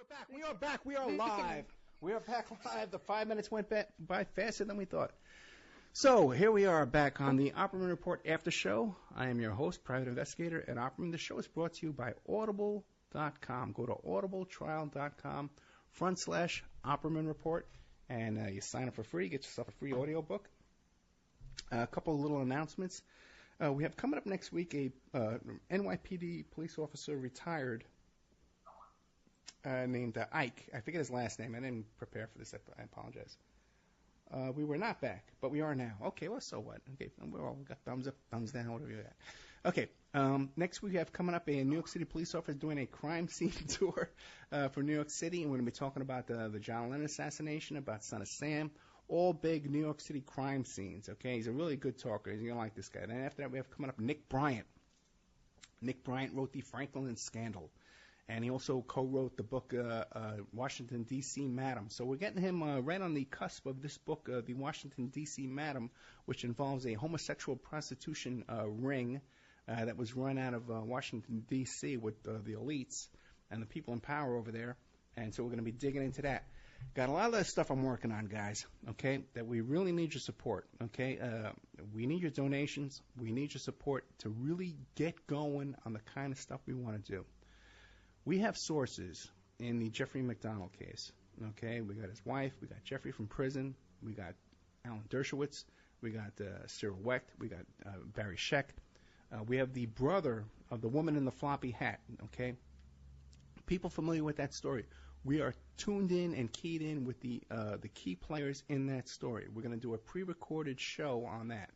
back. We are back. We are live. We are back live. The 5 minutes went by faster than we thought. So here we are back on the Opperman Report Aftershow. I am your host, Private Investigator at Opperman. The show is brought to you by Audible.com. Go to audibletrial.com/Opperman Report, and you sign up for free. Get yourself a free audio book. A couple of little announcements. We have coming up next week a NYPD police officer retired named Ike. I forget his last name. I didn't prepare for this. I apologize. We were not back, but we are now. Okay, well, so what? Okay, we got thumbs up, thumbs down, whatever you got. Okay, next we have coming up a New York City police officer doing a crime scene tour for New York City, and we're going to be talking about the John Lennon assassination, about Son of Sam, all big New York City crime scenes. Okay, he's a really good talker. You're going to like this guy. Then after that, we have coming up Nick Bryant. Nick Bryant wrote the Franklin Scandal. And he also co-wrote the book Washington, D.C. Madam. So we're getting him right on the cusp of this book, the Washington, D.C. Madam, which involves a homosexual prostitution ring that was run out of Washington, D.C. with the elites and the people in power over there. And so we're going to be digging into that. Got a lot of that stuff I'm working on, guys, okay, that we really need your support, okay? We need your donations. We need your support to really get going on the kind of stuff we want to do. We have sources in the Jeffrey McDonald case, okay? We got his wife. We got Jeffrey from prison. We got Alan Dershowitz. We got Cyril Wecht. We got Barry Scheck. We have the brother of the woman in the floppy hat, okay? People familiar with that story. We are tuned in and keyed in with the key players in that story. We're going to do a pre-recorded show on that.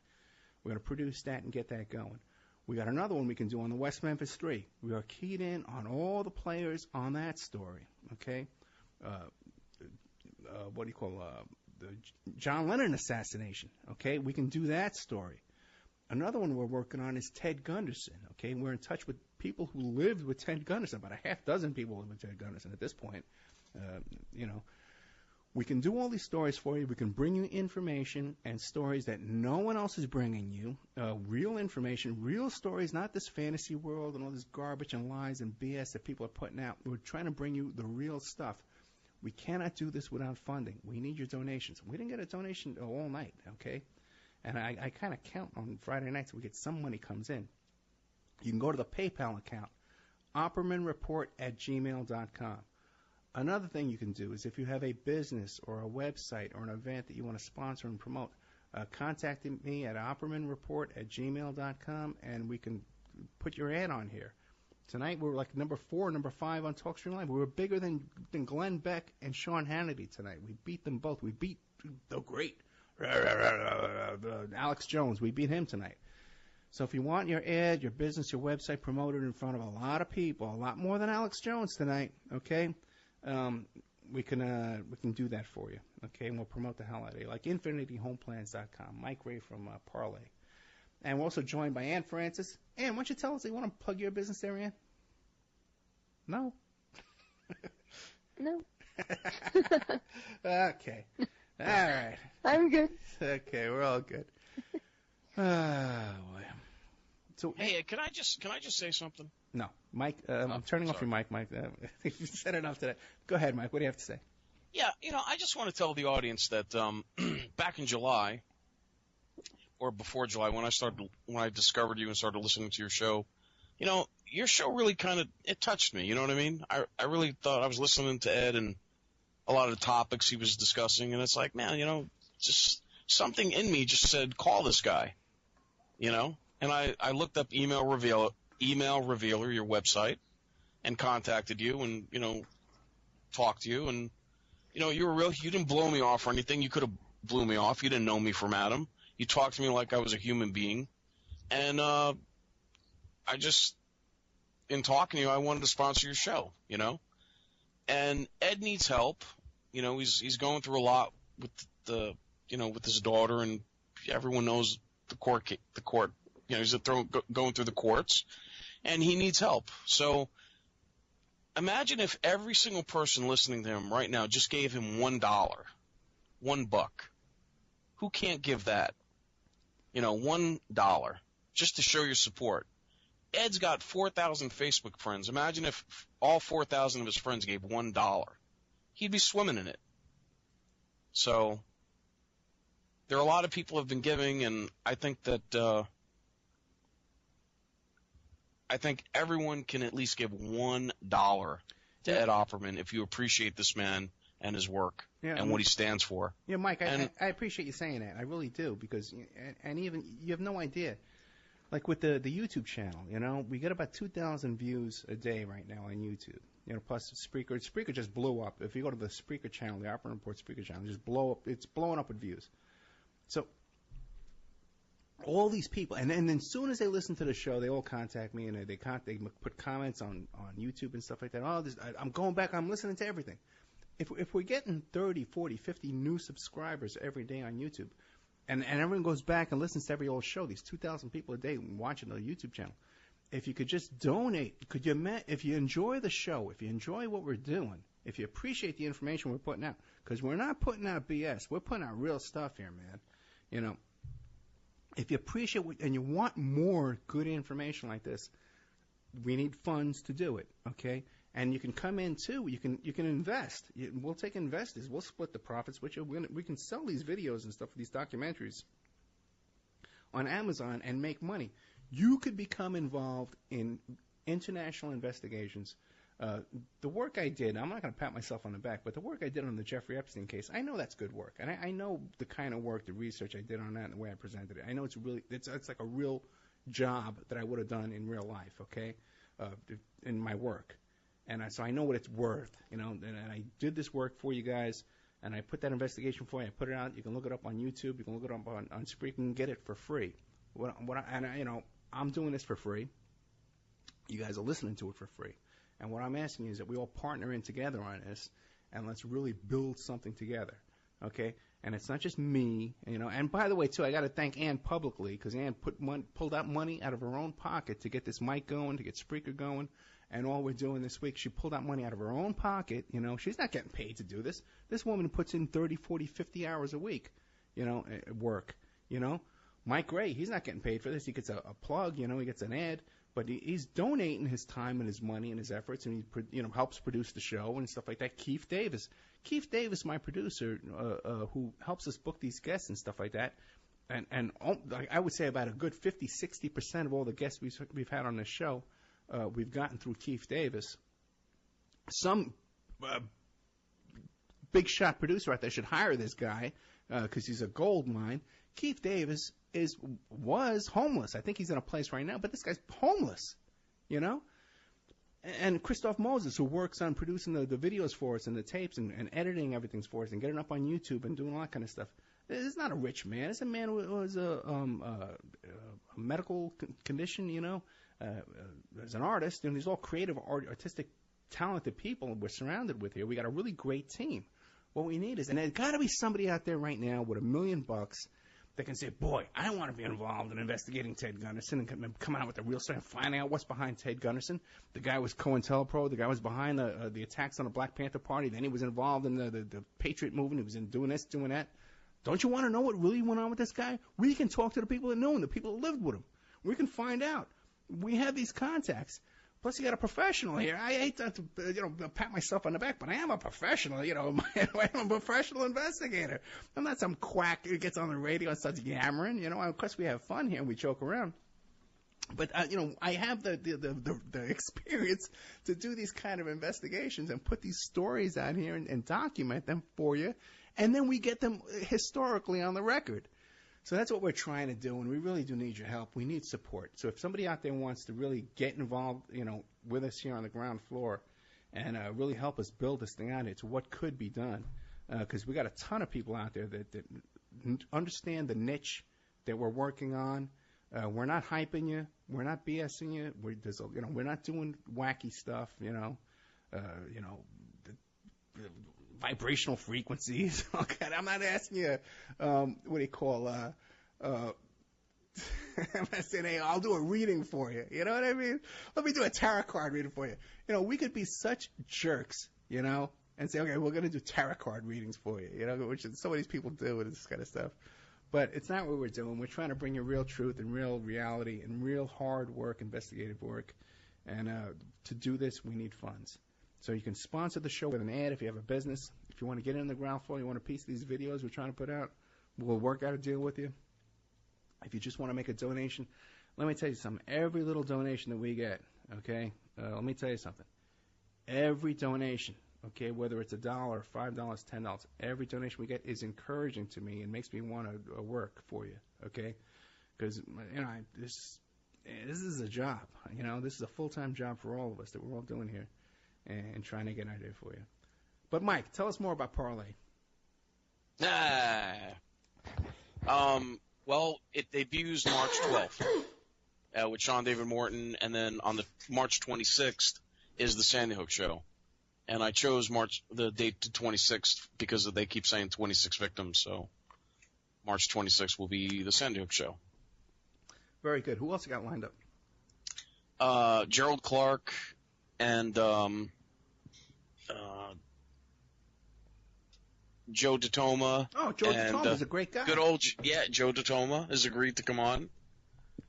We're going to produce that and get that going. We got another one we can do on the West Memphis 3. We are keyed in on all the players on that story, okay? What do you call the John Lennon assassination, okay? We can do that story. Another one we're working on is Ted Gunderson, okay? We're in touch with people who lived with Ted Gunderson, about a half dozen people lived with Ted Gunderson at this point, you know. We can do all these stories for you. We can bring you information and stories that no one else is bringing you. Real information, real stories, not this fantasy world and all this garbage and lies and BS that people are putting out. We're trying to bring you the real stuff. We cannot do this without funding. We need your donations. We didn't get a donation all night, okay? And I kind of count on Friday nights we get some money comes in. You can go to the PayPal account, oppermanreport@gmail.com. Another thing you can do is if you have a business or a website or an event that you want to sponsor and promote, contact me at oppermanreport@gmail.com, and we can put your ad on here. Tonight we're like number 4, number 5 on TalkStream Live. We were bigger than Glenn Beck and Sean Hannity tonight. We beat them both. We beat the great Alex Jones. We beat him tonight. So if you want your ad, your business, your website promoted in front of a lot of people, a lot more than Alex Jones tonight, okay? We can do that for you, okay? And we'll promote the hell out of you, like infinityhomeplans.com. Mike Ray from Parlay. And we're also joined by Ann Francis. Ann, why don't you tell us, you want to plug your business there, Ann? No? No. Okay. All right. I'm good. Okay, we're all good. Oh, boy. So, hey, can I just say something? No, Mike. I'm turning off your mic, Mike. You've said enough today. Go ahead, Mike. What do you have to say? Yeah, I just want to tell the audience that back in July, or before July, when I discovered you and started listening to your show, your show really it touched me. You know what I mean? I really thought I was listening to Ed and a lot of the topics he was discussing, and it's like, man, just something in me just said, call this guy, And I looked up Email Revealer, your website, and contacted you and, talked to you. And, you were you didn't blow me off or anything. You could have blew me off. You didn't know me from Adam. You talked to me like I was a human being. And in talking to you, I wanted to sponsor your show, And Ed needs help. He's going through a lot with with his daughter, and everyone knows the court. He's going through the courts, and he needs help. So imagine if every single person listening to him right now just gave him $1, $1. Who can't give that? $1 just to show your support. Ed's got 4,000 Facebook friends. Imagine if all 4,000 of his friends gave $1. He'd be swimming in it. So there are a lot of people who have been giving, and I think that I think everyone can at least give $1 to Ed Opperman if you appreciate this man and his work and what he stands for. Yeah, Mike, I appreciate you saying that. I really do, because and even you have no idea. Like with the YouTube channel, we get about 2,000 views a day right now on YouTube. Plus Spreaker. Spreaker just blew up. If you go to the Spreaker channel, the Opera Report Spreaker channel, just blow up. It's blowing up with views. So all these people, and then as soon as they listen to the show, they all contact me, and they put comments on YouTube and stuff like that. Oh, I'm going back. I'm listening to everything. If we're getting 30, 40, 50 new subscribers every day on YouTube, and everyone goes back and listens to every old show, these 2,000 people a day watching the YouTube channel, if you could just donate, if you enjoy the show, if you enjoy what we're doing, if you appreciate the information we're putting out, because we're not putting out BS, we're putting out real stuff here, man. If you appreciate and you want more good information like this, we need funds to do it, okay? And you can come in too. You can invest. We'll take investors. We'll split the profits with you. We can sell these videos and stuff, these documentaries, on Amazon and make money. You could become involved in international investigations. The work I did, I'm not going to pat myself on the back, but the work I did on the Jeffrey Epstein case, I know that's good work. And I know the kind of work, the research I did on that and the way I presented it. I know it's like a real job that I would have done in real life, okay, in my work. And so I know what it's worth, and I did this work for you guys, and I put that investigation for you. I put it out. You can look it up on YouTube. You can look it up on Spreaker and get it for free. I'm doing this for free. You guys are listening to it for free. And what I'm asking you is that we all partner in together on this, and let's really build something together, okay? And it's not just me, And by the way, too, I got to thank Ann publicly, because Ann pulled out money out of her own pocket to get this mic going, to get Spreaker going. And all we're doing this week, she pulled out money out of her own pocket. She's not getting paid to do this. This woman puts in 30, 40, 50 hours a week, work. Mike Gray, he's not getting paid for this. He gets a plug, he gets an ad. But he's donating his time and his money and his efforts, and he helps produce the show and stuff like that. Keith Davis, my producer, who helps us book these guests and stuff like that. And I would say about a good 50, 60% of all the guests we've had on this show, we've gotten through Keith Davis. Some big shot producer out there should hire this guy because he's a gold mine. Keith Davis was homeless. I think he's in a place right now, but this guy's homeless, And Christoph Moses, who works on producing the videos for us and the tapes and editing everything for us and getting up on YouTube and doing all that kind of stuff. This is not a rich man. It's a man who has a medical condition, as an artist, and these all creative, artistic, talented people we're surrounded with here. We got a really great team. What we need is, and there's got to be somebody out there right now with $1 million that can say, boy, I want to be involved in investigating Ted Gunderson and come out with the real story and finding out what's behind Ted Gunderson. The guy was COINTELPRO. The guy was behind the attacks on the Black Panther Party. Then he was involved in the Patriot movement. He was in doing this, doing that. Don't you want to know what really went on with this guy? We can talk to the people that know him, the people that lived with him. We can find out. We have these contacts. Plus, you got a professional here. I hate to, pat myself on the back, but I am a professional. I'm a professional investigator. I'm not some quack who gets on the radio and starts yammering. Of course, we have fun here and we joke around. But I have the experience to do these kind of investigations and put these stories out here and document them for you, and then we get them historically on the record. So that's what we're trying to do, and we really do need your help. We need support. So if somebody out there wants to really get involved, with us here on the ground floor and really help us build this thing out, it's what could be done. Because we got a ton of people out there that understand the niche that we're working on. We're not hyping you. We're not BSing you. We're not doing wacky stuff, vibrational frequencies. Okay, I'm not asking you, what do you call, I'm not saying, hey, I'll do a reading for you. You know what I mean? Let me do a tarot card reading for you. We could be such jerks, and say, okay, we're going to do tarot card readings for you, which is, some of these people do with this kind of stuff. But it's not what we're doing. We're trying to bring you real truth and real reality and real hard work, investigative work. And to do this, we need funds. So you can sponsor the show with an ad if you have a business. If you want to get in the ground floor, you want a piece of these videos we're trying to put out, we'll work out a deal with you. If you just want to make a donation, let me tell you something. Every little donation that we get, okay, let me tell you something. Every donation, okay, whether it's $1, $5, $10, every donation we get is encouraging to me and makes me want to work for you, okay? Because, this is a job, this is a full-time job for all of us that we're all doing here and trying to get an idea for you. But, Mike, tell us more about Parlay. Well, it debuts March 12th with Sean David Morton, and then on the March 26th is the Sandy Hook show. And I chose the date to 26th because they keep saying 26 victims, so March 26th will be the Sandy Hook show. Very good. Who else got lined up? Gerald Clark and Joe DeToma. Oh, Joe DeToma is a great guy. Good old, Joe DeToma has agreed to come on.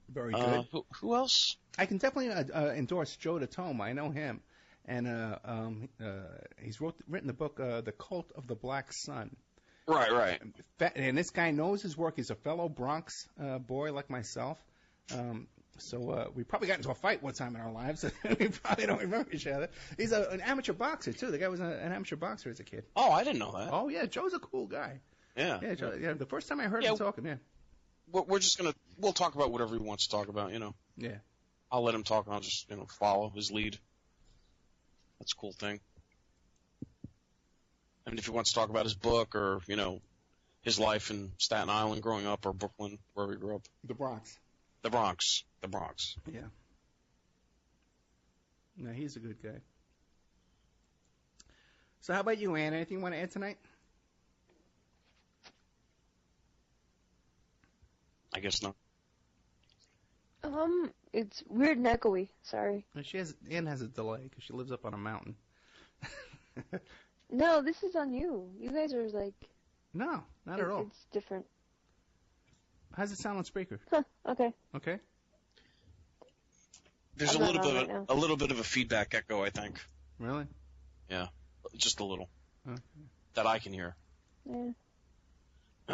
Very good. Who else? I can definitely endorse Joe DeToma. I know him. And he's written the book, The Cult of the Black Sun. Right. And this guy knows his work. He's a fellow Bronx boy like myself. So we probably got into a fight one time in our lives. We probably don't remember each other. He's an amateur boxer, too. The guy was an amateur boxer as a kid. Oh, I didn't know that. Oh, yeah. Joe's a cool guy. Yeah. Yeah, Joe, the first time I heard him talking, yeah. We'll talk about whatever he wants to talk about, Yeah. I'll let him talk, and I'll just, follow his lead. That's a cool thing. I mean, if he wants to talk about his book or, his life in Staten Island growing up or Brooklyn, wherever he grew up. The Bronx. The Bronx. Yeah. No, he's a good guy. So how about you, Ann? Anything you want to add tonight? I guess not. It's weird and echoey. Sorry. Ann has a delay because she lives up on a mountain. No, this is on you. You guys are like... No, not at all. It's different. How's it sound on speaker? Huh, okay. Okay. There's a little bit of a feedback echo, I think. Really? Yeah, just a little. Okay. That I can hear. Yeah.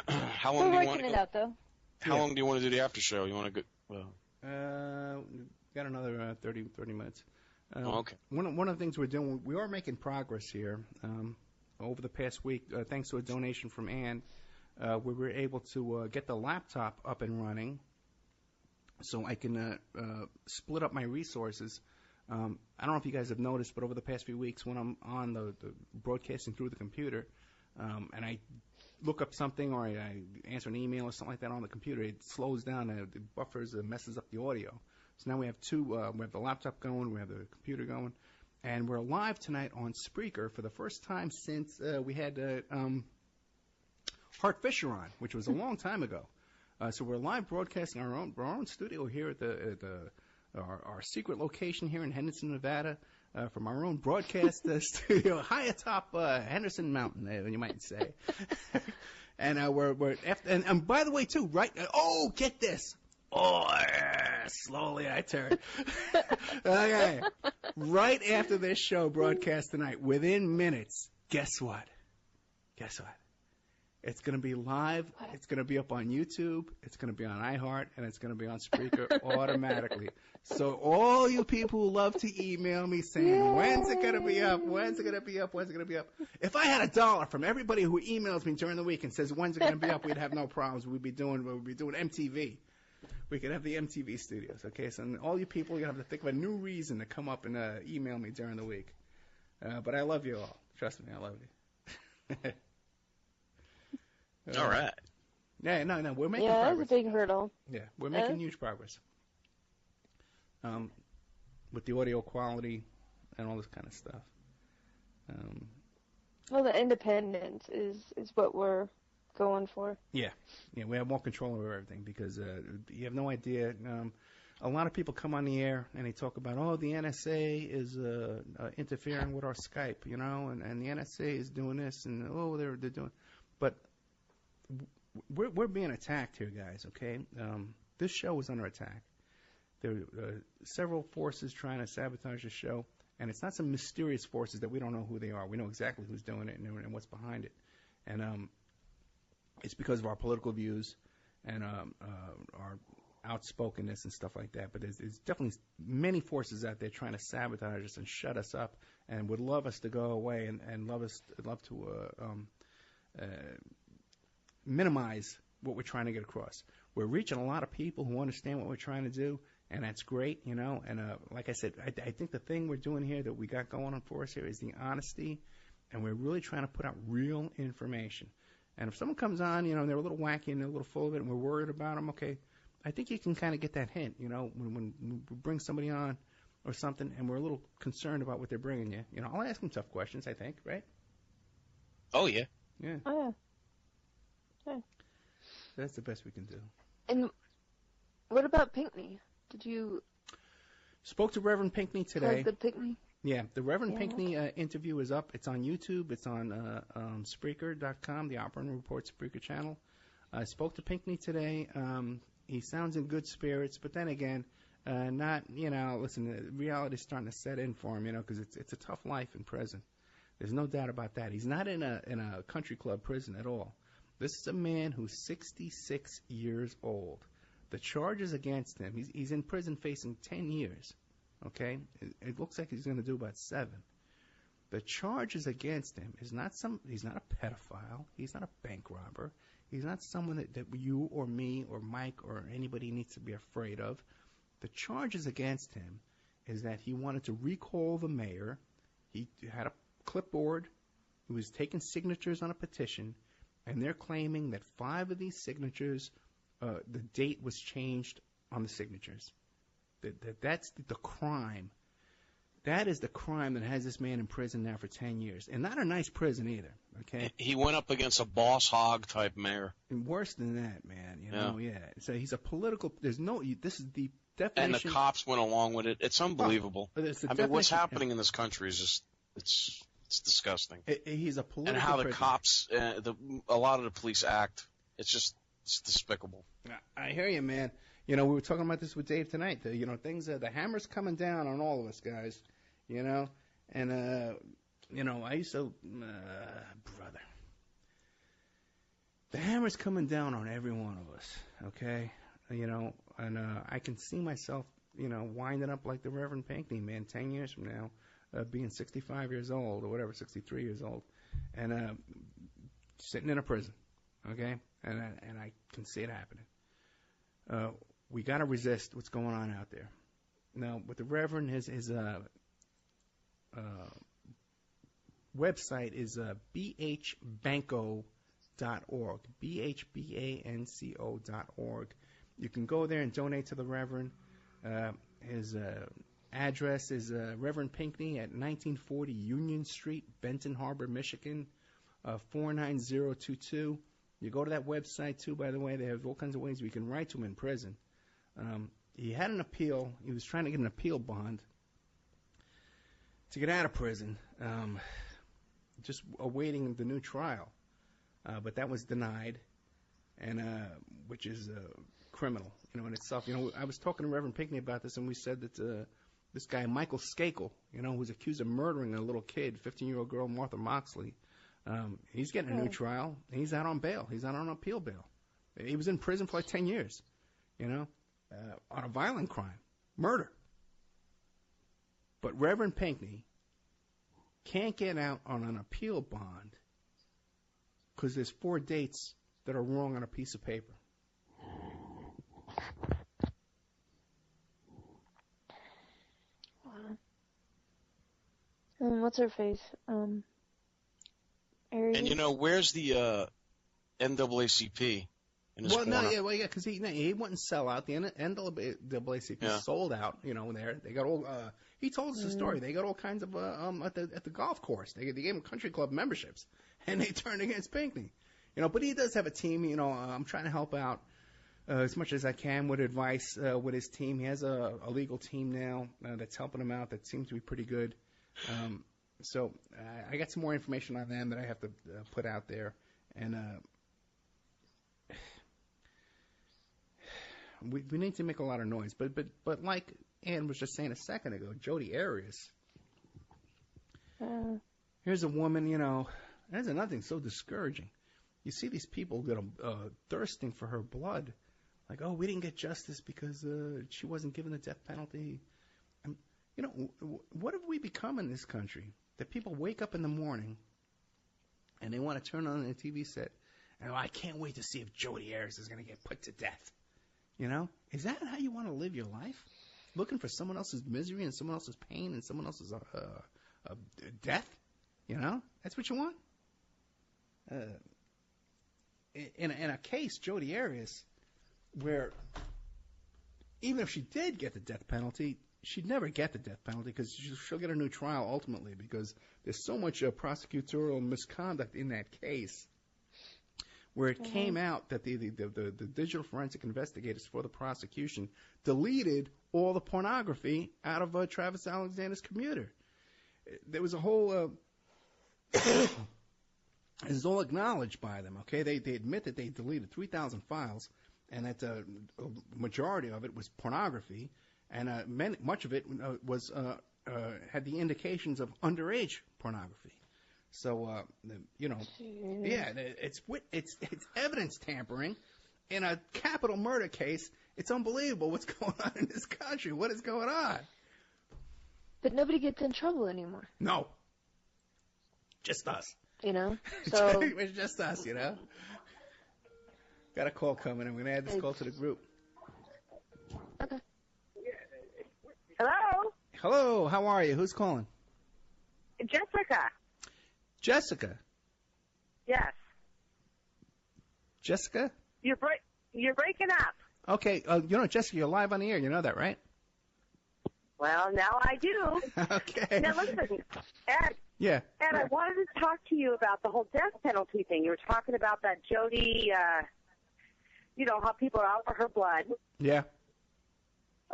How long We're do you want working it out, though. How long do you want to do the after show? You want to go? Got another 30 minutes. Okay. One of the things we're doing, we are making progress here. Over the past week, thanks to a donation from Ann, we were able to get the laptop up and running so I can split up my resources. I don't know if you guys have noticed, but over the past few weeks when I'm on the broadcasting through the computer and I look up something or I answer an email or something like that on the computer, it slows down, it buffers, it messes up the audio. So now we have two, we have the laptop going, we have the computer going, and we're live tonight on Spreaker for the first time since we had Hart Fisher on, which was a long time ago. So we're live broadcasting our own studio here at our secret location here in Henderson, Nevada, from our own broadcast studio high atop Henderson Mountain, you might say. And and by the way, too, right? Oh, get this. Oh, slowly I turn. Okay. Right after this show broadcast tonight, within minutes, guess what? It's going to be live. It's going to be up on YouTube. It's going to be on iHeart, and it's going to be on Spreaker automatically. So all you people who love to email me saying, when's it going to be up? When's it going to be up? When's it going to be up? If I had $1 from everybody who emails me during the week and says, when's it going to be up, we'd have no problems. We'd be doing MTV. We could have the MTV studios, okay? So all you people, you have to think of a new reason to come up and email me during the week. But I love you all. Trust me, I love you. All right. Yeah, no, we're making progress. progress. Yeah, that's a big hurdle. Yeah, we're making huge progress. With the audio quality and all this kind of stuff. Well, the independence is what we're going for. Yeah, we have more control over everything because you have no idea. A lot of people come on the air and they talk about, the NSA is interfering with our Skype, and the NSA is doing this and they're doing. But we're being attacked here, guys. Okay, this show is under attack. There are several forces trying to sabotage the show, and it's not some mysterious forces that we don't know who they are. We know exactly who's doing it and what's behind it, and it's because of our political views and our outspokenness and stuff like that. But there's definitely many forces out there trying to sabotage us and shut us up, and would love us to go away and love to minimize what we're trying to get across. We're reaching a lot of people who understand what we're trying to do, and that's great, you know. And like I said, I think the thing we're doing here that we got going on for us here is the honesty, and we're really trying to put out real information. And if someone comes on, you know, and they're a little wacky and they're a little full of it, and we're worried about them, okay, I think you can kind of get that hint, you know, when we bring somebody on or something, and we're a little concerned about what they're bringing you. You know, I'll ask them tough questions, I think, right? Oh, yeah. Yeah. Oh, yeah. Yeah. That's the best we can do. And what about Pinckney? Did you spoke to Reverend Pinckney today? the Pinckney? Yeah, the Reverend Pinckney interview is up. It's on YouTube. It's on Spreaker.com, the Opperman Report Spreaker channel. I spoke to Pinckney today. He sounds in good spirits, but then again, not, you know, listen, reality's starting to set in for him, you know, because it's a tough life in prison. There's no doubt about that. He's not in a country club prison at all. This is a man who's 66 years old. The charges against him, he's in prison facing 10 years. Okay? It looks like he's going to do about 7. The charges against him he's not a pedophile. He's not a bank robber. He's not someone that you or me or Mike or anybody needs to be afraid of. The charges against him is that he wanted to recall the mayor. He had a clipboard. He was taking signatures on a petition, and they're claiming that 5 of these signatures, the date was changed on the signatures. That's the crime. That is the crime that has this man in prison now for 10 years. And not a nice prison either, okay? He went up against a boss hog type mayor. And worse than that, man, you know, yeah. So he's a political, this is the definition. And the cops went along with it. It's unbelievable. Oh, I mean, what's happening in this country is just, it's disgusting. He's a political And how the prisoner. cops, a lot of the police act, it's despicable. I hear you, man. You know, we were talking about this with Dave tonight. You know, the hammer's coming down on all of us, guys. You know, and, you know, I used to, brother, the hammer's coming down on every one of us, okay? You know, and I can see myself, you know, winding up like the Reverend Pinckney, man, 10 years from now, being 65 years old or whatever, 63 years old, and sitting in a prison, okay? And I can see it happening. We got to resist what's going on out there. Now, with the Reverend, his website is bhbanco.org, bhbanco.org. You can go there and donate to the Reverend. His address is Reverend Pinckney at 1940 Union Street, Benton Harbor, Michigan, 49022. You go to that website, too, by the way. They have all kinds of ways we can write to him in prison. He had an appeal. He was trying to get an appeal bond to get out of prison, just awaiting the new trial. But that was denied, and which is criminal, you know, in itself. You know, I was talking to Reverend Pinckney about this, and we said that this guy, Michael Skakel, you know, who was accused of murdering a little kid, 15-year-old girl, Martha Moxley, he's getting a new trial. He's out on bail. He's out on appeal bail. He was in prison for like 10 years, you know, on a violent crime, murder. But Reverend Pinckney can't get out on an appeal bond because there's 4 dates that are wrong on a piece of paper. What's her face? Aries? And, you know, where's the NAACP in his corner? Because he wouldn't sell out. The NAACP sold out, you know, there. They got all, he told us the story. They got all kinds of, at the golf course. They gave him country club memberships, and they turned against Pinckney. You know, but he does have a team. You know, I'm trying to help out as much as I can with advice with his team. He has a legal team now that's helping him out that seems to be pretty good. So I got some more information on them that I have to put out there. And we need to make a lot of noise. But like Ann was just saying a second ago, Jodi Arias. Here's a woman, there's nothing so discouraging. You see these people that are thirsting for her blood. Like, oh, we didn't get justice because she wasn't given the death penalty. What have we become in this country? That people wake up in the morning and they want to turn on a TV set and I can't wait to see if Jodi Arias is going to get put to death. Is that how you want to live your life? Looking for someone else's misery and someone else's pain and someone else's death? That's what you want? In a case, Jodi Arias, where even if she did get the death penalty, she'd never get the death penalty because she'll get a new trial ultimately because there's so much prosecutorial misconduct in that case where it came out that the digital forensic investigators for the prosecution deleted all the pornography out of Travis Alexander's computer. There was a whole it's all acknowledged by them, okay? They admit that they deleted 3,000 files and that a majority of it was pornography, and much of it was had the indications of underage pornography. So yeah, it's evidence tampering in a capital murder case. It's unbelievable what's going on in this country. What is going on? But nobody gets in trouble anymore. No, just us. So it's just us. Got a call coming. I'm going to add this call to the group. Okay. Hello? Hello, how are you? Who's calling? Jessica. Jessica? Yes. Jessica? You're breaking up. Okay, Jessica, you're live on the air. You know that, right? Well, now I do. Okay. Now listen, Ed. Yeah. Ed, I wanted to talk to you about the whole death penalty thing. You were talking about that Jodi, how people are out for her blood. Yeah.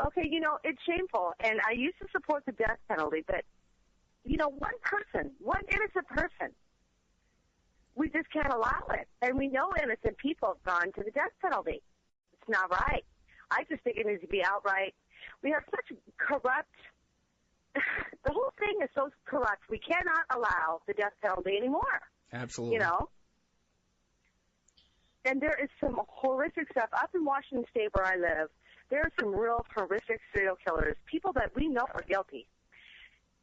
Okay, it's shameful, and I used to support the death penalty, but, one innocent person, we just can't allow it. And we know innocent people have gone to the death penalty. It's not right. I just think it needs to be outright. We have such corrupt, the whole thing is so corrupt. We cannot allow the death penalty anymore. Absolutely. And there is some horrific stuff. Up in Washington State where I live, there are some real horrific serial killers, people that we know are guilty.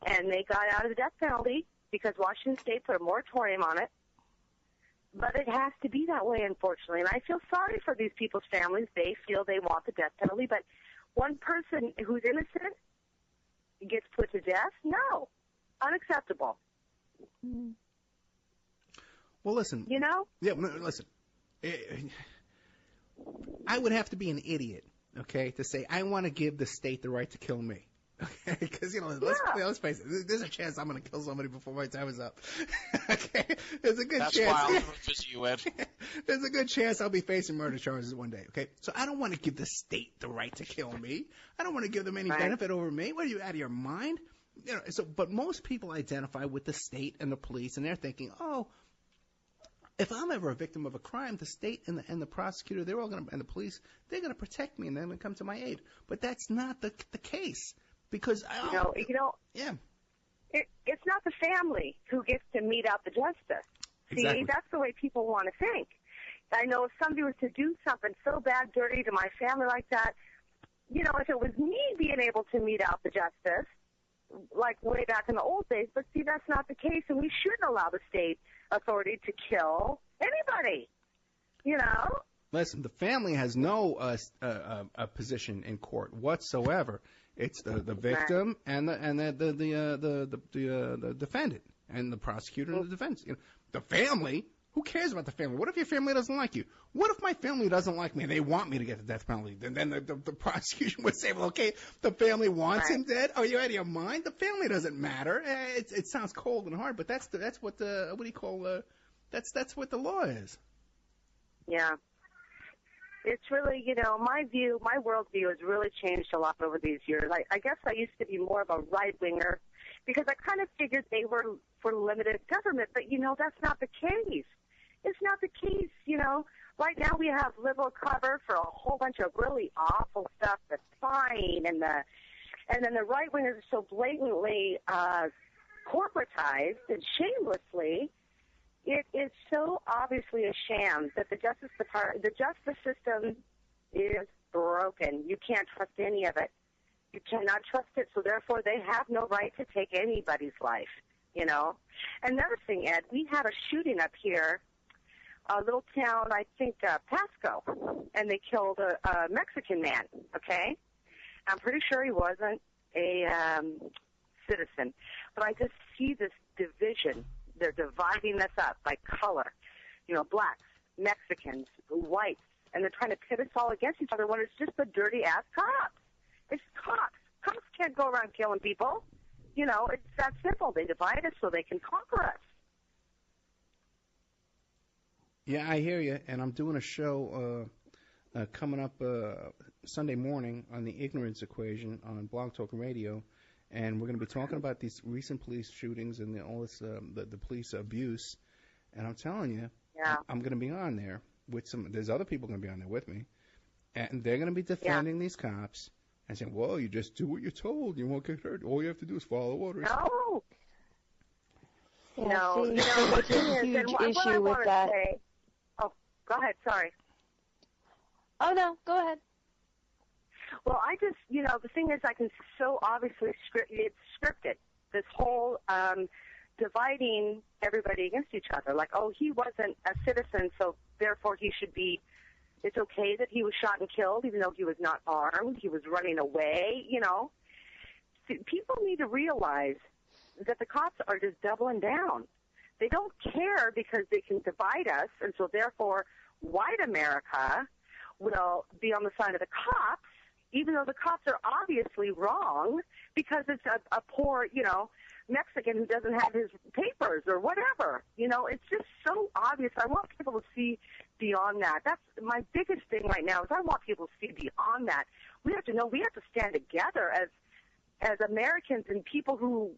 And they got out of the death penalty because Washington State put a moratorium on it. But it has to be that way, unfortunately. And I feel sorry for these people's families. They feel they want the death penalty. But one person who's innocent gets put to death? No. Unacceptable. Well, listen. Yeah, listen. I would have to be an idiot, okay, to say I want to give the state the right to kill me. Okay, because let's face it. There's a chance I'm going to kill somebody before my time is up. Okay, there's a good chance. That's why I'll never visit you, Ed. There's a good chance I'll be facing murder charges one day. Okay, so I don't want to give the state the right to kill me. I don't want to give them any benefit over me. What are you, out of your mind? But most people identify with the state and the police, and they're thinking, oh, if I'm ever a victim of a crime, the state and the prosecutor, they're all going to, and the police, they're going to protect me and they're going to come to my aid. But that's not the case. Because yeah, it's not the family who gets to mete out the justice. Exactly. See, that's the way people want to think. I know if somebody was to do something so bad, dirty to my family like that, if it was me being able to mete out the justice, like way back in the old days, but see, that's not the case, and we shouldn't allow the state authority to kill anybody. Listen, the family has no a position in court whatsoever. It's the victim and the defendant and the prosecutor and the defense. The family. Who cares about the family? What if your family doesn't like you? What if my family doesn't like me and they want me to get the death penalty? Then the prosecution would say, well, okay, the family wants him dead. Are you out of your mind? The family doesn't matter. It sounds cold and hard, but that's what the that's what the law is. Yeah. It's really, my worldview has really changed a lot over these years. I guess I used to be more of a right-winger because I kind of figured they were for limited government, but, that's not the case. It's not the case, right now we have liberal cover for a whole bunch of really awful stuff that's fine, and then the right wing is so blatantly corporatized and shamelessly. It is so obviously a sham that the justice system is broken. You can't trust any of it. You cannot trust it, so therefore they have no right to take anybody's life, you know. Another thing, Ed, we had a shooting up here, a little town, I think, Pasco, and they killed a Mexican man, okay? I'm pretty sure he wasn't a citizen, but I just see this division. They're dividing us up by color, you know, blacks, Mexicans, whites, and they're trying to pit us all against each other when it's just the dirty-ass cops. It's cops. Cops can't go around killing people. You know, it's that simple. They divide us so they can conquer us. Yeah, I hear you, and I'm doing a show coming up Sunday morning on the ignorance equation on Blog Talk Radio, and we're going to be talking about these recent police shootings and all this the police abuse. And I'm telling you, yeah. I'm going to be on there with there's other people going to be on there with me, and they're going to be defending these cops and saying, "Well, you just do what you're told. You won't get hurt. All you have to do is follow orders." No. Yeah, No, see, you know, there's a huge issue with that. Oh, go ahead. Sorry. Oh, no, go ahead. Well, I just, you know, the thing is, I can so obviously it's scripted. This whole dividing everybody against each other. Like, oh, he wasn't a citizen, so therefore he should be. It's okay that he was shot and killed, even though he was not armed. He was running away. You know, see, people need to realize that the cops are just doubling down. They don't care because they can divide us, and so therefore white America will be on the side of the cops, even though the cops are obviously wrong because it's a poor, you know, Mexican who doesn't have his papers or whatever. You know, it's just so obvious. I want people to see beyond that. That's my biggest thing right now is I want people to see beyond that. We have to know we have to stand together as Americans and people who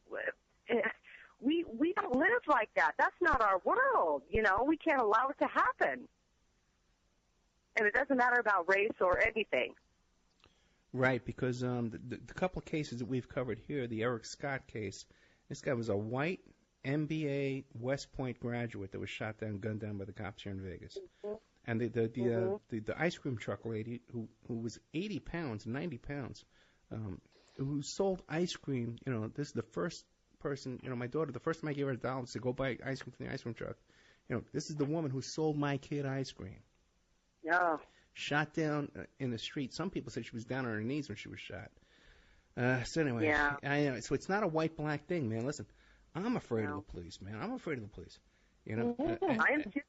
we don't live like that. That's not our world. You know, we can't allow it to happen. And it doesn't matter about race or anything. Right, because the couple of cases that we've covered here, the Eric Scott case, this guy was a white MBA West Point graduate that was shot down, gunned down by the cops here in Vegas. Mm-hmm. And the ice cream truck lady who was 80 pounds, 90 pounds, who sold ice cream, you know, this is the first person, you know, my daughter, the first time I gave her $1 to go buy ice cream from the ice cream truck, you know, this is the woman who sold my kid ice cream. Yeah. Shot down in the street. Some people said she was down on her knees when she was shot. So anyway, yeah. I know. So it's not a white-black thing, man. Listen, I'm afraid of the police, man. I'm afraid of the police. You know, I am too.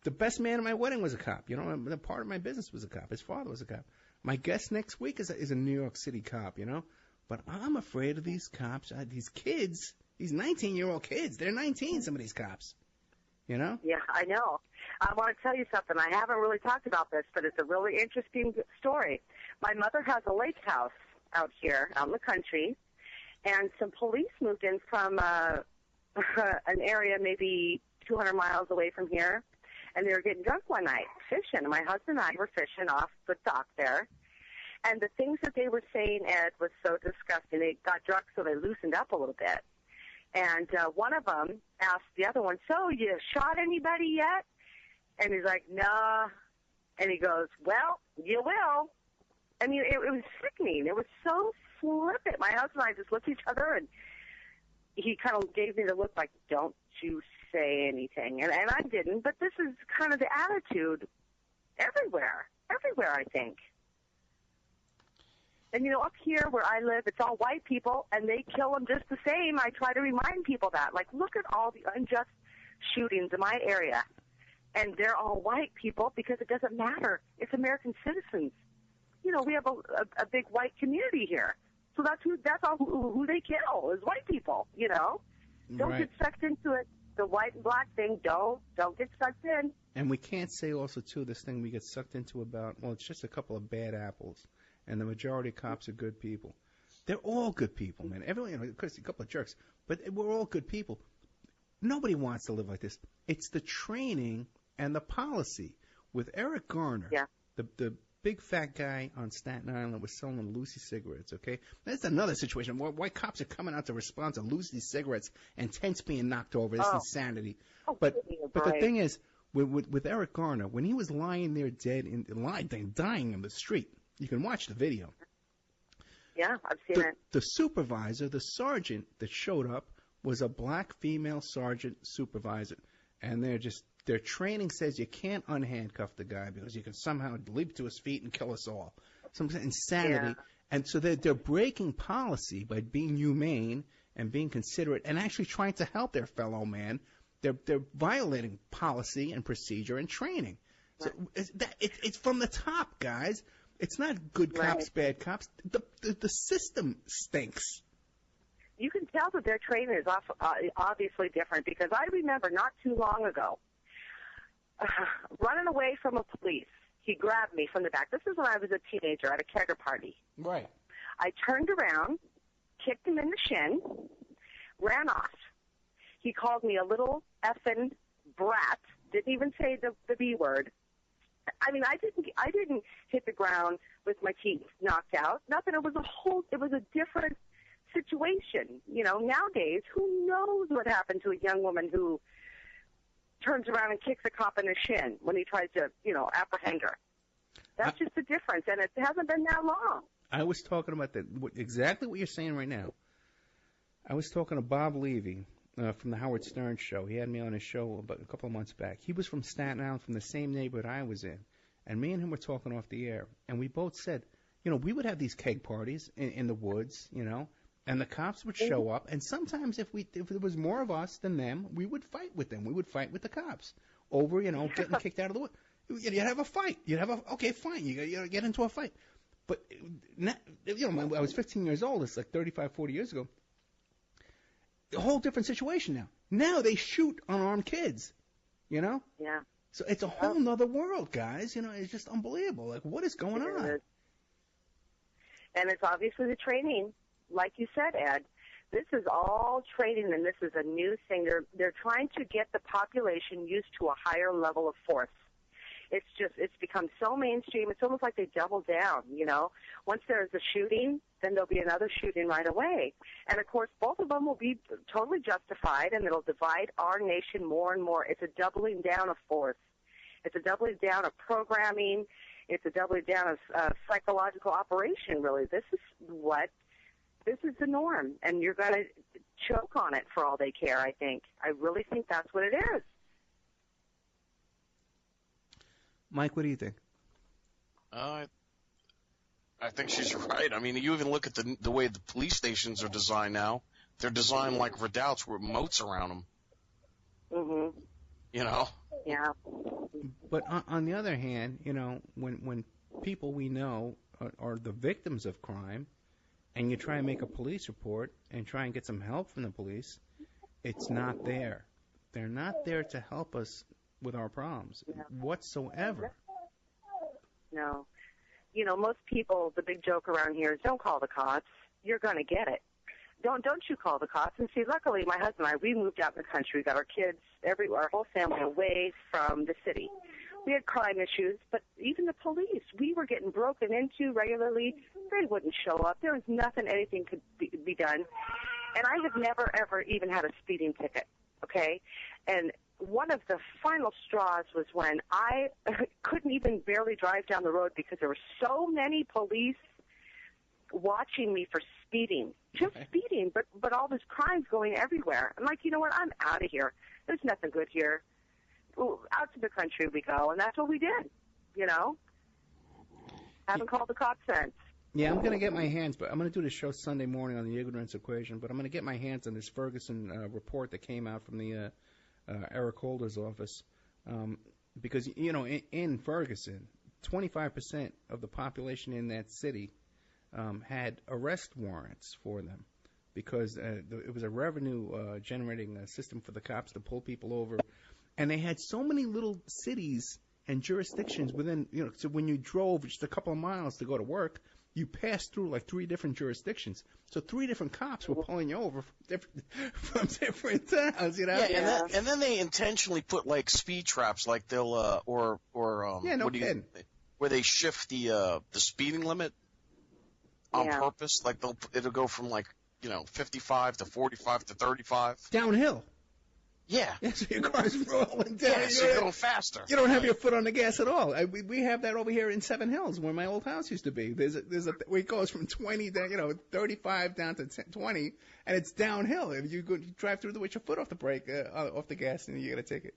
The best man at my wedding was a cop. You know, the part of my business was a cop. His father was a cop. My guest next week is a New York City cop. You know, but I'm afraid of these cops. These kids, these 19-year-old kids. They're 19. Some of these cops. You know? Yeah, I know. I want to tell you something. I haven't really talked about this, but it's a really interesting story. My mother has a lake house out here, out in the country, and some police moved in from an area maybe 200 miles away from here, and they were getting drunk one night, fishing. And my husband and I were fishing off the dock there, and the things that they were saying, Ed, was so disgusting. They got drunk, so they loosened up a little bit. And one of them asked the other one, "So, you shot anybody yet?" And he's like, "Nah." And he goes, "Well, you will." I mean, it was sickening. It was so flippant. My husband and I just looked at each other, and he kind of gave me the look like, "Don't you say anything." And I didn't, but this is kind of the attitude everywhere, I think. And, you know, up here where I live, it's all white people, and they kill them just the same. I try to remind people that. Like, look at all the unjust shootings in my area. And they're all white people because it doesn't matter. It's American citizens. You know, we have a big white community here. So that's all who they kill is white people, you know. Don't get sucked into it. The white and black thing, don't get sucked in. And we can't say also, too, this thing we get sucked into about, well, it's just a couple of bad apples. And the majority of cops are good people. They're all good people, man. Everyone, you know, of course, a couple of jerks, but we're all good people. Nobody wants to live like this. It's the training and the policy. With Eric Garner, Yeah. the big fat guy on Staten Island was selling Lucy cigarettes, okay? That's another situation. Why cops are coming out to respond to Lucy cigarettes and tents being knocked over. This insanity. Oh, But the right. thing is, with Eric Garner, when he was lying there dead, dying in the street, you can watch the video. Yeah, I've seen it. The supervisor, the sergeant that showed up, was a black female sergeant supervisor. And their training says you can't unhandcuff the guy because you can somehow leap to his feet and kill us all. Some insanity. Yeah. And so they're breaking policy by being humane and being considerate and actually trying to help their fellow man. They're violating policy and procedure and training. So it's from the top, guys. It's not good cops, bad cops. The system stinks. You can tell that their training is obviously different, because I remember not too long ago running away from a police. He grabbed me from the back. This is when I was a teenager at a kegger party. Right. I turned around, kicked him in the shin, ran off. He called me a little effing brat. Didn't even say the B word. I mean, I didn't hit the ground with my teeth knocked out. Nothing. It was a different situation. You know, nowadays, who knows what happened to a young woman who turns around and kicks a cop in the shin when he tries to, apprehend her. That's just the difference, and it hasn't been that long. I was talking about exactly what you're saying right now. I was talking to Bob Levy from the Howard Stern show. He had me on his show about a couple of months back. He was from Staten Island, from the same neighborhood I was in, and me and him were talking off the air, and we both said, we would have these keg parties in the woods, and the cops would show up, and sometimes if there was more of us than them, we would fight with them. We would fight with the cops over, getting kicked out of the woods. You'd have a fight. Okay, fine. You get into a fight. But, I was 15 years old. It's like 35, 40 years ago. A whole different situation now. Now they shoot unarmed kids, Yeah. So it's a whole nother world, guys. It's just unbelievable. Like, what is going on? And it's obviously the training. Like you said, Ed, this is all training, and this is a new thing. They're trying to get the population used to a higher level of force. It's become so mainstream. It's almost like they double down, Once there's a shooting, then there'll be another shooting right away. And, of course, both of them will be totally justified, and it'll divide our nation more and more. It's a doubling down of force. It's a doubling down of programming. It's a doubling down of psychological operation, really. This is the norm, and you're going to choke on it for all they care, I think. I really think that's what it is. Mike, what do you think? I think she's right. I mean, you even look at the way the police stations are designed now. They're designed like redoubts with moats around them. Mhm. Yeah. But on the other hand, when people we know are the victims of crime, and you try and make a police report and try and get some help from the police, it's not there. They're not there to help us with our problems whatsoever. No. Most people, the big joke around here is don't call the cops. You're going to get it. Don't you call the cops. And see, luckily, my husband and I, we moved out in the country. We got our kids, our whole family away from the city. We had crime issues, but even the police, we were getting broken into regularly. They wouldn't show up. There was anything could be done. And I have never, ever even had a speeding ticket, okay? And one of the final straws was when I couldn't even barely drive down the road because there were so many police watching me for speeding. Just speeding, but all this crime's going everywhere. I'm like, you know what? I'm out of here. There's nothing good here. Out to the country we go, and that's what we did, Haven't called the cops since. Yeah, I'm going to get my hands, but I'm going to do the show Sunday morning on the ignorance equation, but I'm going to get my hands on this Ferguson report that came out from the Eric Holder's office. Because, in Ferguson, 25% of the population in that city had arrest warrants for them because it was a revenue generating system for the cops to pull people over. And they had so many little cities and jurisdictions within, so when you drove just a couple of miles to go to work, you pass through like 3 different jurisdictions. So 3 different cops were pulling you over from different towns, you know? Yeah, and then they intentionally put like speed traps, like they'll no kidding. Where they shift the speeding limit on purpose, like it'll go from like 55 to 45 to 35 downhill. Yeah. So your car's rolling down. Yeah, so you're going faster. You don't have your foot on the gas at all. We have that over here in Seven Hills, where my old house used to be. Where it goes from 20 down, 35 down to 20, and it's downhill. If you drive through with your foot off the brake, off the gas, and you get a ticket.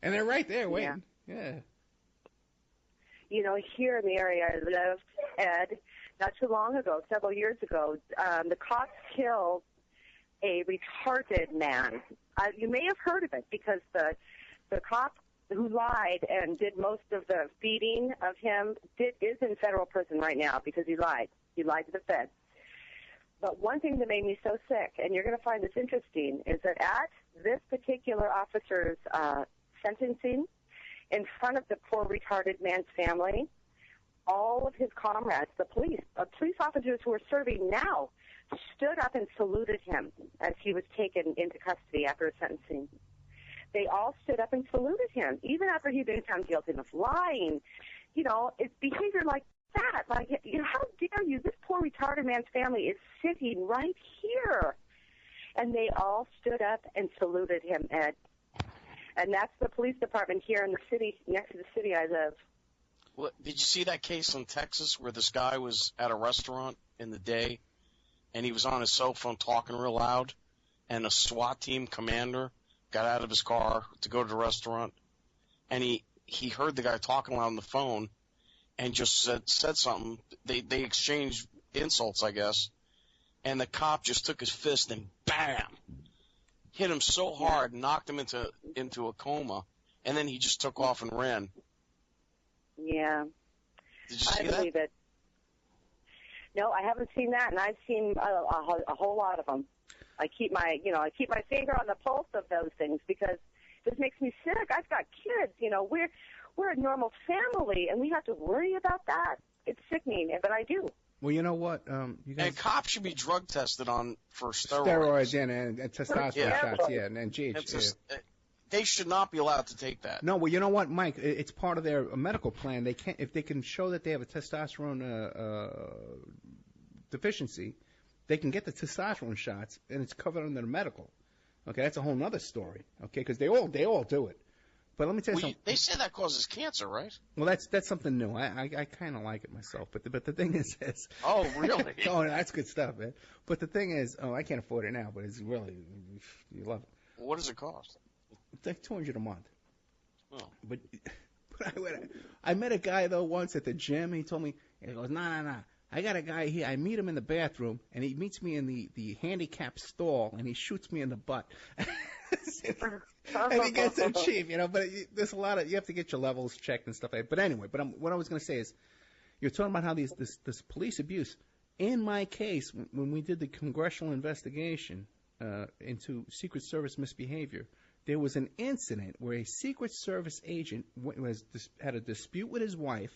And they're right there waiting. Yeah. Here in the area I live, Ed, not too long ago, several years ago, the cops killed a retarded man. You may have heard of it because the cop who lied and did most of the beating of him is in federal prison right now because he lied. He lied to the feds. But one thing that made me so sick, and you're going to find this interesting, is that at this particular officer's sentencing, in front of the poor retarded man's family, all of his comrades, the police officers who are serving now, stood up and saluted him as he was taken into custody after his sentencing. They all stood up and saluted him, even after he'd been found guilty of lying. It's behavior like that. Like, how dare you? This poor retarded man's family is sitting right here. And they all stood up and saluted him, Ed. And that's the police department here in the city, next to the city I live. Well, did you see that case in Texas where this guy was at a restaurant in the day and he was on his cell phone talking real loud, and a SWAT team commander got out of his car to go to the restaurant, and he heard the guy talking loud on the phone and just said something. They exchanged insults, I guess, and the cop just took his fist and bam, hit him so hard, knocked him into a coma, and then he just took off and ran. Yeah. Did you see I believe it. No, I haven't seen that, and I've seen a whole lot of them. I keep my finger on the pulse of those things because this makes me sick. I've got kids. We're a normal family, and we have to worry about that. It's sickening, but I do. Well, you know what? You guys... And cops should be drug tested for steroids. Steroids, and testosterone shots, and GH. They should not be allowed to take that. No, well, you know what, Mike? It's part of their medical plan. They can't, if they can show that they have a testosterone deficiency, they can get the testosterone shots, and it's covered under the medical. Okay, that's a whole other story. Okay, because they all do it. But let me tell you something. They say that causes cancer, right? Well, that's something new. I kind of like it myself. But the thing is, oh, really? Oh, that's good stuff, man. But the thing is, I can't afford it now, but it's really, you love it. Well, what does it cost? It's like $200 a month. Oh. But I met a guy though once at the gym. He told me, he goes, nah. I got a guy here. I meet him in the bathroom, and he meets me in the handicap stall, and he shoots me in the butt. And he gets so cheap, But there's a lot of, you have to get your levels checked and stuff like that. But anyway, what I was going to say is, you're talking about how this police abuse. In my case, when we did the congressional investigation into Secret Service misbehavior, there was an incident where a Secret Service agent had a dispute with his wife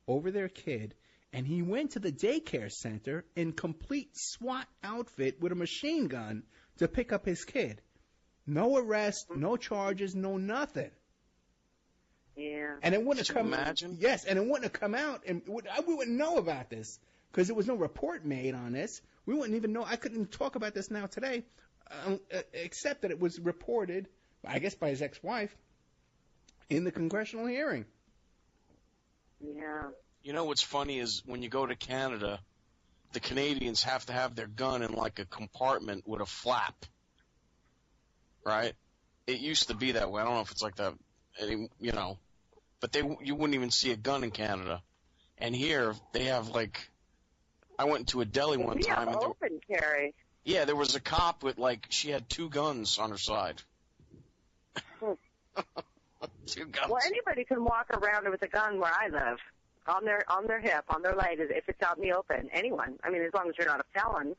over their kid, and he went to the daycare center in complete SWAT outfit with a machine gun to pick up his kid. No arrest, no charges, no nothing. Yeah. And it wouldn't have come. Imagine? Yes, and it wouldn't have come out, and we wouldn't know about this because there was no report made on this. We wouldn't even know. I couldn't even talk about this now today, except that it was reported, I guess, by his ex-wife in the congressional hearing. Yeah. What's funny is when you go to Canada, the Canadians have to have their gun in like a compartment with a flap, right? It used to be that way. I don't know if it's like that, but you wouldn't even see a gun in Canada. And here they have I went into a deli one time. And open carry. Yeah, there was a cop with she had 2 guns on her side. 2 guns. Well, anybody can walk around with a gun where I live, on their hip, on their leg, if it's out in the open. Anyone. I mean, as long as you're not a felon,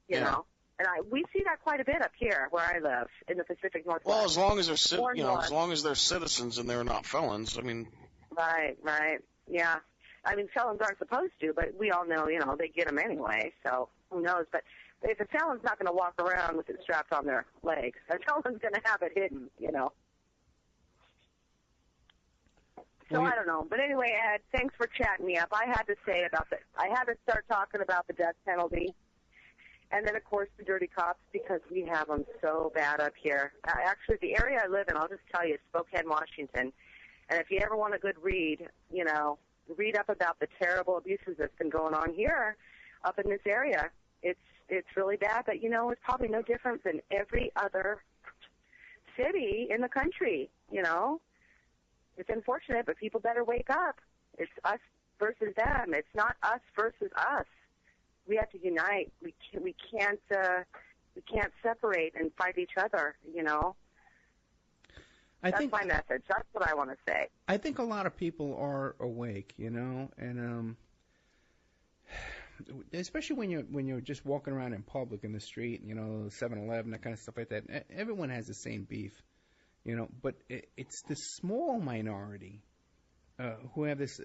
you know. And we see that quite a bit up here where I live in the Pacific Northwest. Well, as long as they're as long as they're citizens and they're not felons. I mean. Right. Yeah. I mean, felons aren't supposed to, but we all know, they get them anyway, so who knows. But if a felon's not going to walk around with it strapped on their legs, a felon's going to have it hidden, So I don't know. But anyway, Ed, thanks for chatting me up. I had to start talking about the death penalty. And then, of course, the dirty cops, because we have them so bad up here. Actually, the area I live in, I'll just tell you, is Spokane, Washington. And if you ever want a good read, read up about the terrible abuses that's been going on here up in this area. It's really bad, but, it's probably no different than every other city in the country, It's unfortunate, but people better wake up. It's us versus them. It's not us versus us. We have to unite. We can't separate and fight each other. That's my message. That's what I want to say. I think a lot of people are awake, and especially when you're just walking around in public in the street, 7-Eleven, that kind of stuff like that. Everyone has the same beef. But it's the small minority who have this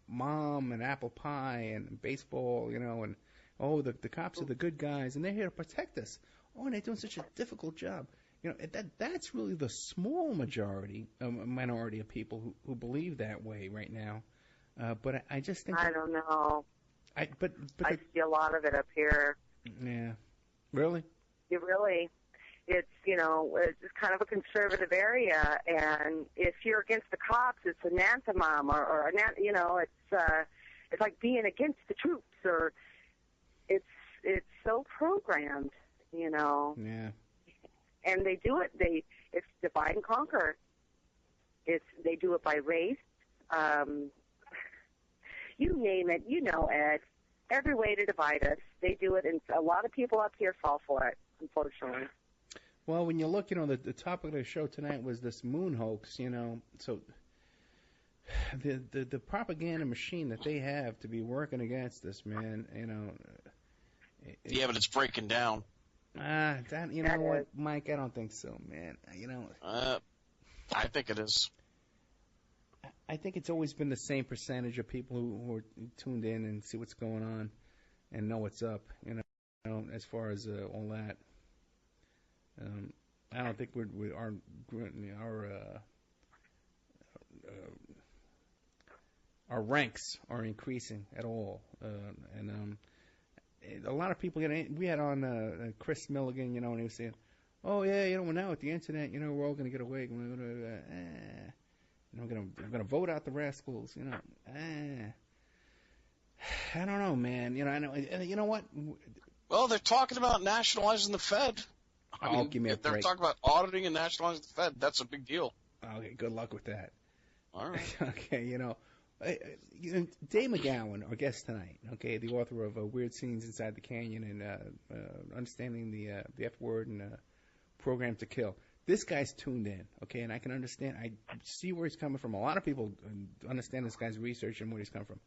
mom and apple pie and baseball, and the cops are the good guys and they're here to protect us. Oh, and they're doing such a difficult job. That's really the small minority of people who believe that way right now. But I just think I don't know. I see a lot of it up here. Yeah, really. You really. It's it's kind of a conservative area, and if you're against the cops, it's anathema, or it's like being against the troops, or it's so programmed, Yeah. And they do it. It's divide and conquer. They do it by race. You name it, Ed. Every way to divide us, they do it, and a lot of people up here fall for it, unfortunately. Well, when you look, the topic of the show tonight was this moon hoax, so the propaganda machine that they have to be working against this, man, the evidence breaking down. Know what, Mike? I don't think so, man. I think it is. I think it's always been the same percentage of people who are tuned in and see what's going on and know what's up, as far as all that. I don't think our ranks are increasing at all, and a lot of people. We had on Chris Milligan, and he was saying, "Oh yeah, now with the internet, we're all going to get away. We're going to vote out the rascals. I don't know, man. I know. You know what? Well, they're talking about nationalizing the Fed. Give me a break. They're talking about auditing and nationalizing the Fed. That's a big deal. Okay, good luck with that. All right. Okay, Dave McGowan, our guest tonight, okay, the author of Weird Scenes Inside the Canyon and Understanding the F Word and Program to Kill. This guy's tuned in, okay, and I can understand. I see where he's coming from. A lot of people understand this guy's research and where he's come from.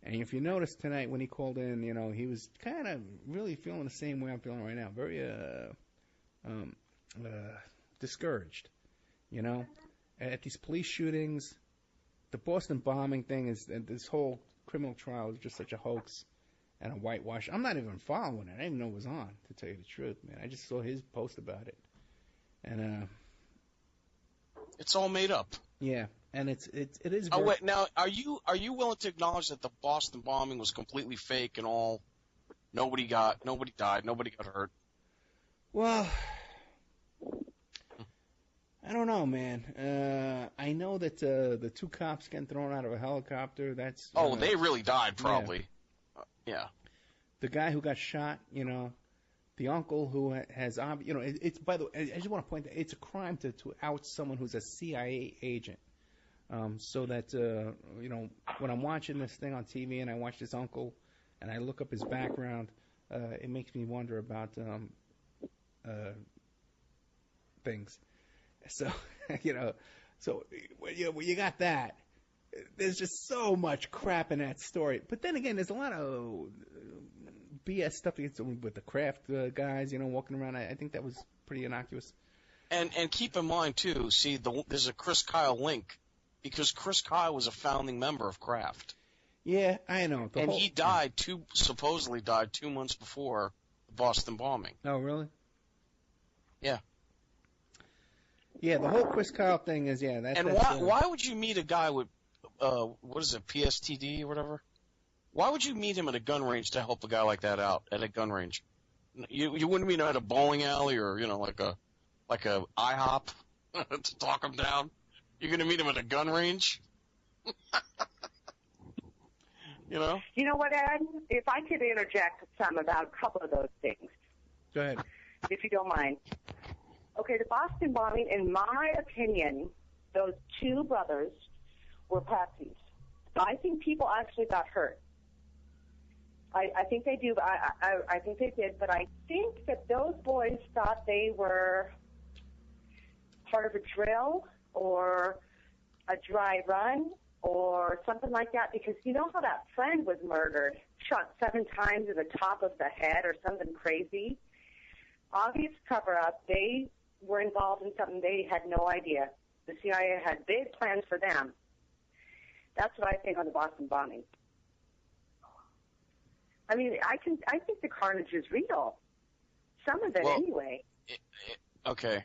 And if you notice tonight when he called in, he was kind of really feeling the same way I'm feeling right now. Very discouraged, at these police shootings. The Boston bombing thing this whole criminal trial is just such a hoax and a whitewash. I'm not even following it. I didn't even know it was on, to tell you the truth, man. I just saw his post about it. And it's all made up. Yeah, and it is. Oh wait, now are you willing to acknowledge that the Boston bombing was completely fake and all? Nobody died, nobody got hurt. Well, I don't know, man. I know that the two cops getting thrown out of a helicopter. That's they really died, probably. Yeah. The guy who got shot, the uncle who has, it's, by the way, I just want to point out, it's a crime to out someone who's a CIA agent. So that, when I'm watching this thing on TV and I watch this uncle and I look up his background, it makes me wonder about things. So, when you got that, there's just so much crap in that story. But then again, there's a lot of BS stuff with the Kraft guys, walking around. I think that was pretty innocuous. And keep in mind, too, there's a Chris Kyle link, because Chris Kyle was a founding member of Kraft. Yeah, I know. He supposedly died 2 months before the Boston bombing. Oh, really? Yeah. Yeah, the whole Chris Kyle thing is, yeah. Why would you meet a guy with, what is it, PSTD or whatever? Why would you meet him at a gun range to help a guy like that out at a gun range? You wouldn't meet him at a bowling alley or, like a IHOP to talk him down. You're going to meet him at a gun range? You know? You know what, Ed? If I could interject some about a couple of those things. Go ahead. If you don't mind. Okay, the Boston bombing, in my opinion, those two brothers were patsies. I think people actually got hurt. I think they do. I think they did, but I think that those boys thought they were part of a drill or a dry run or something like that, because you know how that friend was murdered, shot 7 times in the top of the head or something crazy? Obvious cover-up. They were involved in something they had no idea. The CIA had big plans for them. That's what I think on the Boston bombing. I mean, I think the carnage is real. Some of it, anyway. Okay.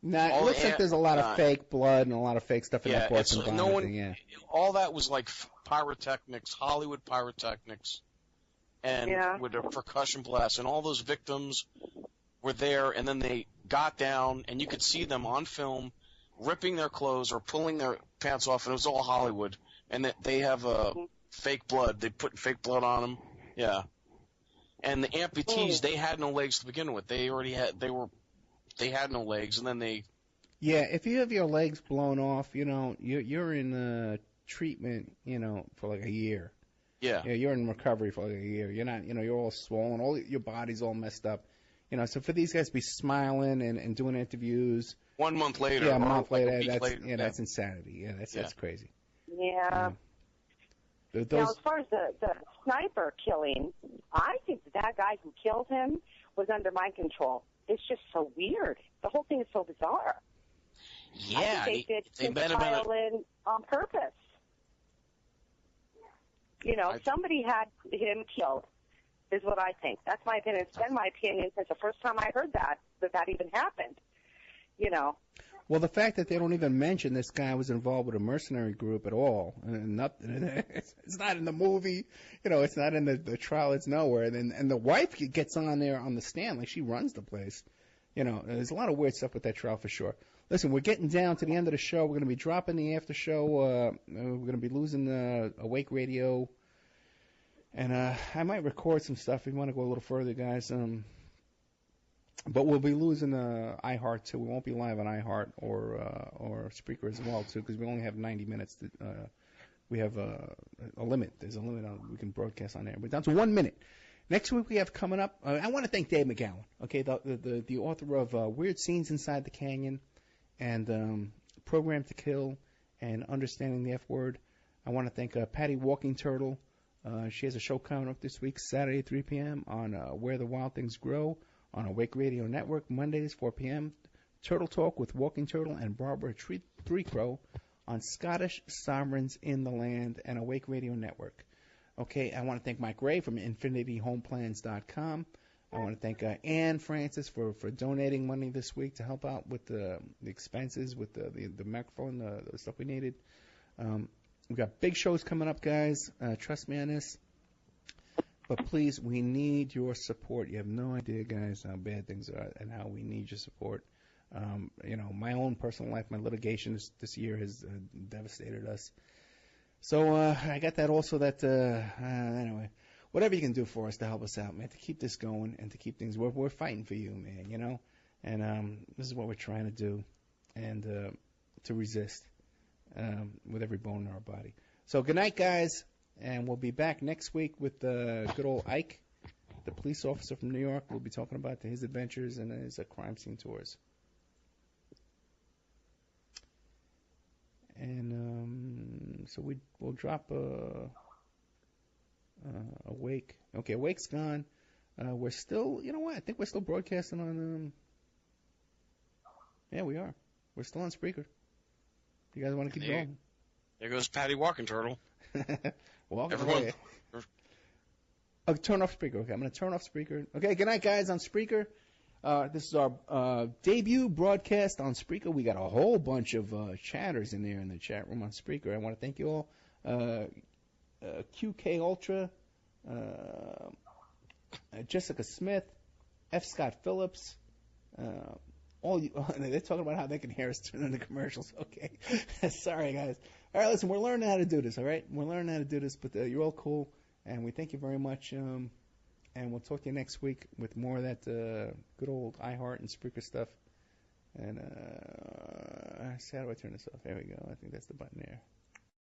Now, it looks like there's a lot of fake blood and a lot of fake stuff in that Boston bombing thing, yeah. All that was like pyrotechnics, Hollywood pyrotechnics, and with a percussion blast, and all those victims were there, and then they got down, and you could see them on film ripping their clothes or pulling their pants off, and it was all Hollywood. And they have fake blood. They put fake blood on them. Yeah. And the amputees, they had no legs to begin with. They had no legs, and then they... Yeah, if you have your legs blown off, you're in treatment, for like a year. Yeah. You're in recovery for like a year. You're not, you're all swollen, your body's all messed up. So for these guys to be smiling and doing interviews... 1 month later. Yeah, a month later, later. That's insanity. Yeah, that's crazy. Yeah. Now, as far as the sniper killing, I think that guy who killed him was under my control. It's just so weird. The whole thing is so bizarre. Yeah, I think they did pile in on purpose. Somebody had him killed, is what I think. That's my opinion. It's been my opinion since the first time I heard that even happened. Well, the fact that they don't even mention this guy was involved with a mercenary group at all, and nothing, it's not in the movie, it's not in the trial, it's nowhere. And the wife gets on there on the stand, like she runs the place. There's a lot of weird stuff with that trial for sure. Listen, we're getting down to the end of the show. We're going to be dropping the after show. We're going to be losing Awake Radio, and I might record some stuff if you want to go a little further, guys. But we'll be losing iHeart too. We won't be live on iHeart or Spreaker as well too, because we only have 90 minutes. We have a limit. There's a limit on we can broadcast on there. We're down to 1 minute. Next week we have coming up. I want to thank Dave McGowan. Okay, the author of Weird Scenes Inside the Canyon and Program to Kill and Understanding the F Word. I want to thank Patty Walking Turtle. She has a show coming up this week, Saturday at 3 p.m. on Where the Wild Things Grow. On Awake Radio Network, Mondays, 4 p.m., Turtle Talk with Walking Turtle and Barbara Threecrow on Scottish Sovereigns in the Land and Awake Radio Network. Okay, I want to thank Mike Ray from InfinityHomeplans.com. I want to thank Ann Francis for donating money this week to help out with the expenses, with the microphone, the stuff we needed. We've got big shows coming up, guys. Trust me on this. But please, we need your support. You have no idea, guys, how bad things are and how we need your support. My own personal life, my litigation this year has devastated us. So I got that also that, anyway, whatever you can do for us to help us out, man, to keep this going and to keep things, we're fighting for you, man, And this is what we're trying to do and to resist with every bone in our body. So good night, guys. And we'll be back next week with good old Ike, the police officer from New York. We'll be talking about his adventures and his crime scene tours. And so we'll drop Awake. Okay, Awake's gone. We're still, you know what? I think we're still broadcasting on. Yeah, we are. We're still on Spreaker. You guys want to keep going? There goes Patty Walking Turtle. Walking Everyone. away. Oh, turn off speaker. Okay, I'm going to turn off speaker. Okay, good night, guys, on Spreaker. This is our debut broadcast on Spreaker. We got a whole bunch of chatters in there in the chat room on Spreaker. I want to thank you all. QK Ultra, Jessica Smith, F. Scott Phillips, all you. They're talking about how they can hear us during the commercials. Okay, sorry guys. All right, listen, we're learning how to do this. All right, we're learning how to do this, but you're all cool, and we thank you very much. And we'll talk to you next week with more of that good old iHeart and Spreaker stuff. And how do I turn this off? There we go. I think that's the button there.